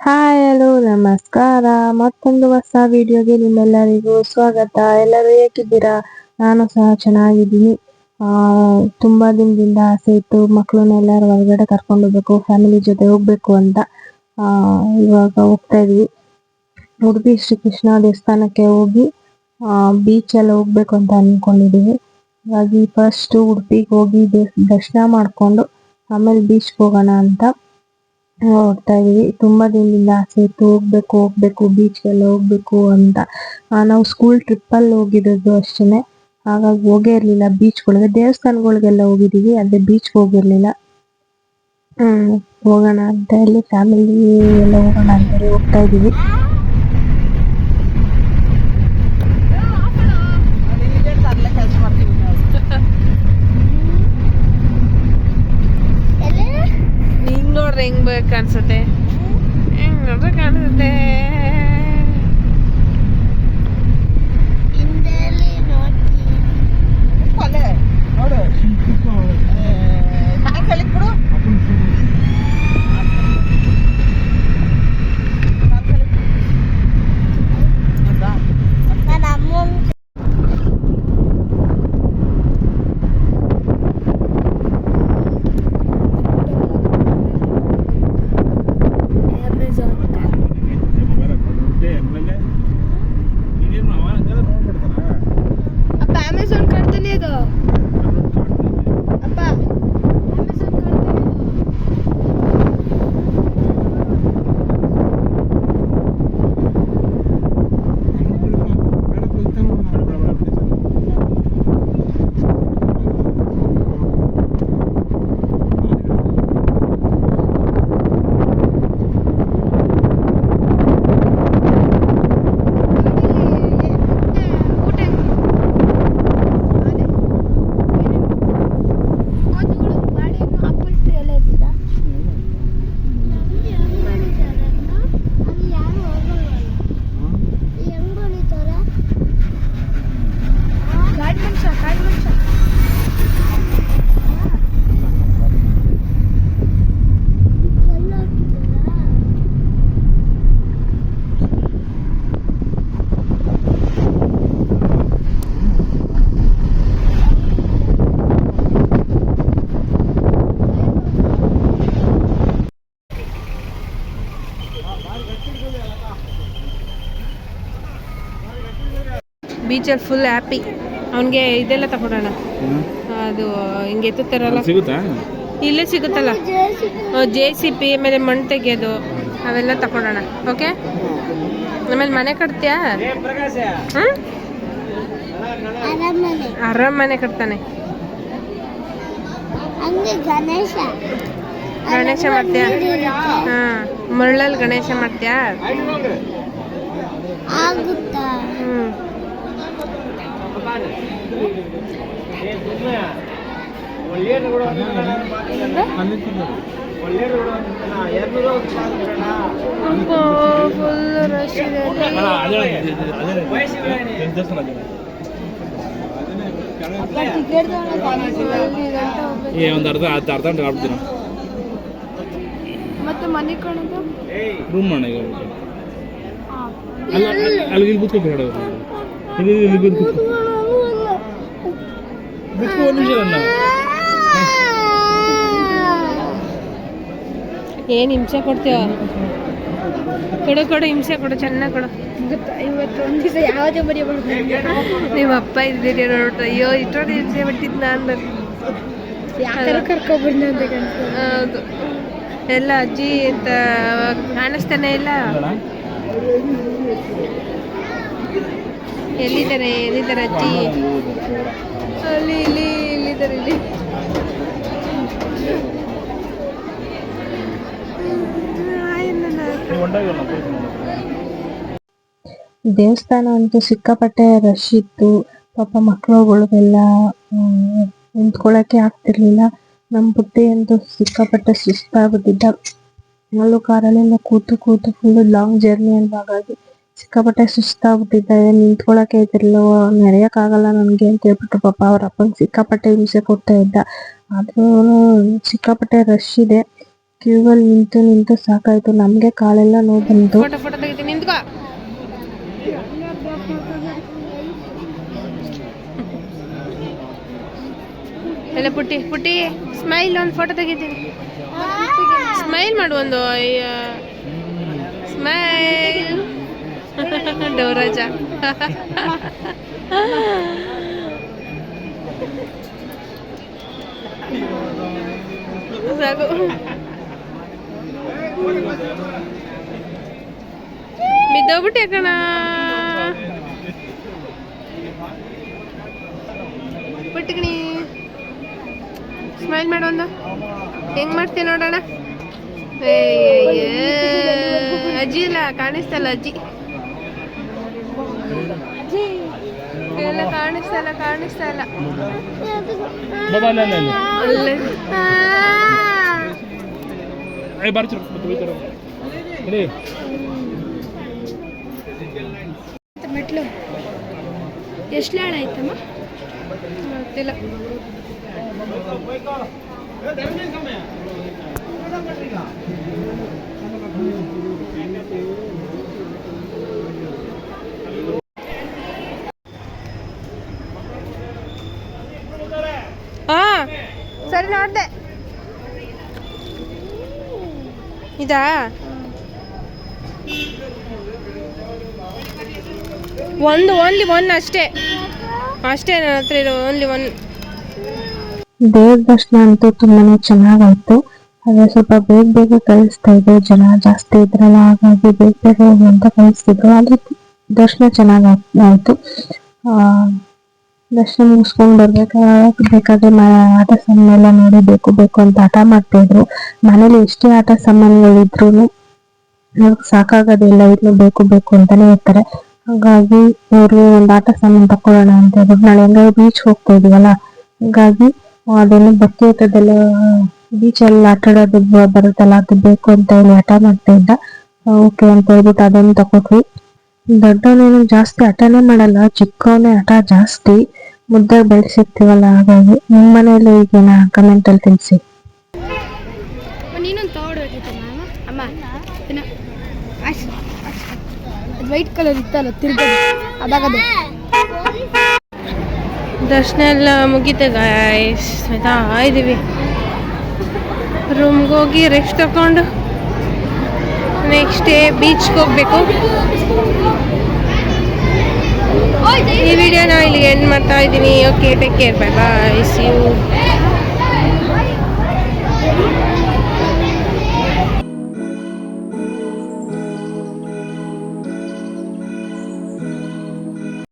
Hi hello ನಮಸ್ಕಾರ. ಮತ್ತೊಂದು ಹೊಸ ವಿಡಿಯೋಗೆ ನಿಮ್ಮೆಲ್ಲರಿಗೂ ಸ್ವಾಗತ. ಎಲ್ಲರೂ ಹೇಗಿದ್ದೀರಾ? ನಾನು ಸಹ ಚೆನ್ನಾಗಿದ್ದೀನಿ. ತುಂಬಾ ದಿನದಿಂದ ಆಸೆ ಇತ್ತು ಮಕ್ಕಳನ್ನೆಲ್ಲರೂ ಹೊರಗಡೆ ಕರ್ಕೊಂಡು ಹೋಗ್ಬೇಕು, ಫ್ಯಾಮಿಲಿ ಜೊತೆ ಹೋಗ್ಬೇಕು ಅಂತ. ಇವಾಗ ಹೋಗ್ತಾ ಇದ್ವಿ. ಉಡುಪಿ ಶ್ರೀ ಕೃಷ್ಣ ದೇವಸ್ಥಾನಕ್ಕೆ ಹೋಗಿ ಬೀಚ್ ಎಲ್ಲ ಹೋಗ್ಬೇಕು ಅಂತ ಅನ್ಕೊಂಡಿದೀವಿ. ಹಾಗಾಗಿ ಫಸ್ಟ್ ಉಡುಪಿಗೆ ಹೋಗಿ ದರ್ಶನ ಮಾಡ್ಕೊಂಡು ಆಮೇಲೆ ಬೀಚ್ಗೆ ಹೋಗೋಣ ಅಂತ ಹೋಗ್ತಾ ಇದೀವಿ. ತುಂಬಾ ದಿನದಿಂದ ಆಸೆ ಇತ್ತು ಹೋಗ್ಬೇಕು ಬೀಚ್ಗೆಲ್ಲ ಹೋಗ್ಬೇಕು ಅಂತ. ನಾವು ಸ್ಕೂಲ್ ಟ್ರಿಪ್ ಅಲ್ಲಿ ಹೋಗಿರೋದು ಅಷ್ಟೇನೆ. ಹಾಗಾಗಿ ಹೋಗೇ ಇರ್ಲಿಲ್ಲ ಬೀಚ್ಗಳಿಗೆ. ದೇವಸ್ಥಾನಗಳಿಗೆಲ್ಲ ಹೋಗಿದೀವಿ, ಅದೇ ಬೀಚ್ ಹೋಗಿರ್ಲಿಲ್ಲ. ಹೋಗೋಣ ಅಂತ ಹೇಳಿ ಫ್ಯಾಮಿಲಿ ಎಲ್ಲ ಹೋಗೋಣ ಅಂತ ಹೇಳಿ ಹೋಗ್ತಾ ಇದೀವಿ. ನೋಡ್ರಿ ಹೆಂಗ್ ಕಾಣಿಸುತ್ತೆ, ಹೆಂಗ್ ನೋಡ್ರಿ ಕಾಣಿಸುತ್ತೆ. ಬೀಚಲ್ಲಿ ಫುಲ್ ಹ್ಯಾಪಿ. ಅವನಿಗೆ ಇದೆಲ್ಲ ತಗೊಳ್ಳೋಣ, ಅದು ಹಿಂಗೆ ಎತ್ತುತ್ತಾರಲ್ಲ, ಇಲ್ಲೇ ಸಿಗುತ್ತಲ್ಲ JCB, ಆಮೇಲೆ ಮಣ್ಣು ತೆಗೆಯೋದು ಅವೆಲ್ಲ ತಗೊಳ್ಳೋಣ. ಓಕೆ, ಆಮೇಲೆ ಮನೆ ಕಟ್ತೀಯಾ? ಅರಮನೆ ಕಟ್ತಾನೆ. ಗಣೇಶ ಮಾಡ್ತೀಯಾ? ಮರಳಲ್ಲಿ ಗಣೇಶ ಮಾಡ್ತೀಯಾ? ಫುಲ್ ರಶ್ ಇದೆ. ಒಂದು ಅರ್ಧ ಗಂಟೆ ಆಗ್ಬಿಡ್ತೀನ. ಮತ್ತೆ ಮನೆ ಕಾಣೋದು ರೂಮ್ ಮಾಡೋಣ. ಈಗ ಅಲ್ಲಿ ಇಲ್ಲಿ ಕೂತ್ಕೊಂಡು ಹೇಳೋದು, ಇಲ್ಲಿ ಕೂತ್ಕೊ ಒಂದು ನಿಮಿಷ. ಏನು ಹಿಂಸೆ ಕೊಡ್ತೀವ? ಕೊಡು ಹಿಂಸೆ ಕೊಡು, ಚೆನ್ನಾಗಿ ಕೊಡು. ಇವತ್ತು ಒಂದು ದಿವಸ ಯಾವುದೇ ಬರೆಯಬಾರ್ದು. ನಿಮ್ಮ ಅಪ್ಪ ಇದ್ದೀರಿ ನೋಡ್ರಿ. ಅಯ್ಯೋ ಇಷ್ಟೊಂದು ಹಿಂಸೆ ಬಿಟ್ಟಿದ್ದು ನಾನು. ಯಾರು ಕರ್ಕೊಬಂದ ಅಂತ ಹೌದು. ಎಲ್ಲ ಅಜ್ಜಿ ಅಂತ ಕಾಣಿಸ್ತಾನೆ ಇಲ್ಲ. ಎಲ್ಲಿದ್ದಾರೆ ಅಜ್ಜಿ? ಇಲ್ಲಿದ್ದಾರೆ. ದೇವಸ್ಥಾನ ಅಂತೂ ಸಿಕ್ಕಾಪಟ್ಟೆ ರಶ್ ಇತ್ತು. ಪಾಪ ಮಕ್ಕಳುಗಳಿಗೆಲ್ಲ ನಿಂತ್ಕೊಳ್ಳೋಕೆ ಆಗ್ತಿರ್ಲಿಲ್ಲ. ನಮ್ಮ ಬುದ್ಧಿ ಅಂತೂ ಸಿಕ್ಕಾಪಟ್ಟೆ ಸುಸ್ತಾಗ್ಬಿಟ್ಟಿದ್ದ. ಅಲ್ಲೂ ಕಾರಲ್ಲೆಲ್ಲ ಕೂತು ಫುಲ್ ಲಾಂಗ್ ಜರ್ನಿ ಹಾಗಾಗಿ ಸಿಕ್ಕಾಪಟ್ಟೆ ಸುಸ್ತಾಗ್ಬಿಟ್ಟಿದ್ದ. ನಿಂತ್ಕೊಳ್ಳೋಕೆ ಇದ್ದಿರಲಿಲ್ಲ. ನಡೆಯೋಕ್ಕಾಗಲ್ಲ ನನಗೆ ಅಂತ ಹೇಳ್ಬಿಟ್ಟು ಪಾಪ ಅವ್ರ ಅಪ್ಪಂಗೆ ಸಿಕ್ಕಾಪಟ್ಟೆ ಹಿಂಸೆ ಕೊಡ್ತಾ ಇದ್ದ. ಆದ್ರೂ ಸಿಕ್ಕಾಪಟ್ಟೆ ರಶ್ ಇದೆ. ಕ್ಯೂವಲ್ಲಿ ನಿಂತು ನಿಂತು ಸಾಕಾಯ್ತು, ನಮಗೆ ಕಾಲೆಲ್ಲ ನೋವು ಬಂತು. ಫೋಟೋ ತೆಗಿತೀನಿ, ನಿಂತ್ಕೋ. ಎಲ್ಲ ಪುಟ್ಟಿ ಸ್ಮೈಲ್, ಒಂದು ಫೋಟೋ ತೆಗಿತೀನಿ. ಸ್ಮೈಲ್ ಮಾಡು ಒಂದು. ಸ್ಮೈಲ್ ಡೋರಾಜ. ಸಾಕು. ಬಿದ್ದೋಗ್ಬಿಟ್ಟೆ ಕಣ. ಪುಟ್ಟಗಣಿ ಸ್ಮೈಲ್ ಮಾಡು ಒಂದು. ಹೆಂಗ್ ಮಾಡ್ತೀಯ ನೋಡೋಣ. ಅಜ್ಜಿ ಇಲ್ಲ, ಕಾಣಿಸ್ತಲ್ಲ ಅಜ್ಜಿ ಎಲ್ಲ ಕಾಣಿಸ್ತಾ ಇಲ್ಲ. ಮೆಟ್ಲು ಎಷ್ಟು ಲಾಳ ಆಯ್ತಮ್ಮ ಗೊತ್ತಿಲ್ಲ. ಹಾ ಸರಿ, ನೋಡ್ದೆ. ಇದಾ ಓನ್ಲಿ ಒನ್ ಅಷ್ಟೇ ನನ್ನ ಹತ್ರ ಇರೋ ಓನ್ಲಿ ಒನ್. ದೇವ್ರ ದರ್ಶನ ಅಂತೂ ತುಂಬಾನೇ ಚೆನ್ನಾಗಾಯ್ತು. ಅದೇ ಸ್ವಲ್ಪ ಬೇಗ ಕಳಿಸ್ತಾ ಇದ್ರು, ಜನ ಜಾಸ್ತಿ ಇದ್ರಲ್ಲ, ಹಾಗಾಗಿ ಬೇಗ ಹೋಗಿ ಅಂತ ಕಳಿಸ್ತಿದ್ರು. ಆದ್ರೆ ದರ್ಶನ ಚೆನ್ನಾಗಾಯ್ತು. ದರ್ಶನ ಮುಗಿಸ್ಕೊಂಡು ಬೇಕಾದ್ರೆ ಆಟ ಸಾಮಾನು ಎಲ್ಲ ನೋಡಿ ಬೇಕು ಅಂತ ಆಟ ಮಾಡ್ತಾ ಇದ್ರು. ಮನೇಲಿ ಎಷ್ಟೇ ಆಟ ಸಾಮಾನುಗಳಿದ್ರು ಸಾಕಾಗೋದಿಲ್ಲ, ಇನ್ನು ಬೇಕು ಅಂತಾನೆ ಇರ್ತಾರೆ. ಹಾಗಾಗಿ ಅವ್ರು ಒಂದು ಆಟ ಸಾಮಾನು ತಕೊಳ್ಳೋಣ ಅಂತ ಹೇಳಿದ್ರು. ನಾಳೆ ಹೆಂಗ ಬೀಚ್ ಹೋಗ್ತಾ ಇದೀವಲ್ಲ, ಹಾಗಾಗಿ ಅದೇನು ಬಕೆಟದೆಲ್ಲ ಬೀಚಲ್ಲಿ ಆಟ ಆಡೋದು ಬರುತ್ತಲ್ಲ, ಅದು ಬೇಕು ಅಂತ ಹೇಳಿ ಆಟ ಮಾಡ್ತಾ ಇದ್ದ. ಓಕೆ ಅಂತ ಹೇಳ್ಬಿಟ್ಟು ಅದನ್ನು ತಕೊಟ್ವಿ. ದೊಡ್ಡವನೇನು ಜಾಸ್ತಿ ಆಟನೇ ಮಾಡಲ್ಲ, ಚಿಕ್ಕವನೇ ಆಟ ಜಾಸ್ತಿ. ಮುದ್ದಾಗಿ ಬೆಳೆಸಿರ್ತೀವಲ್ಲ, ಹಾಗಾಗಿ ನಿಮ್ಮ ಮನೆಯಲ್ಲಿ ಈಗೇನ ಕಮೆಂಟ್ ಅಲ್ಲಿ ತಿಳಿಸಿ. ನೀನೊಂದು ತಗೊಡ್ಬೇಕಿತ್ತು ಅಮ್ಮ. ಅದು ವೈಟ್ ಕಲರ್ ಇತ್ತಲ್ಲ ತಿರ್ಗದು, ಅದಾಗದೆ. ದರ್ಶನ ಎಲ್ಲ ಮುಗೀತೆ ಗಾಯ್ಸ್. ಆಯ್ತಾ ಇದೀವಿ ರೂಮ್ಗೆ ಹೋಗಿ ರೆಸ್ಟ್ ತಗೊಂಡು ನೆಕ್ಸ್ಟ್ ಡೇ ಬೀಚ್ಗೆ ಹೋಗ್ಬೇಕು. ಈ ವಿಡಿಯೋನ ಇಲ್ಲಿಗೆ ಎಂಡ್ ಮಾಡ್ತಾ ಇದ್ದೀನಿ. Okay, take care, bye bye, see you.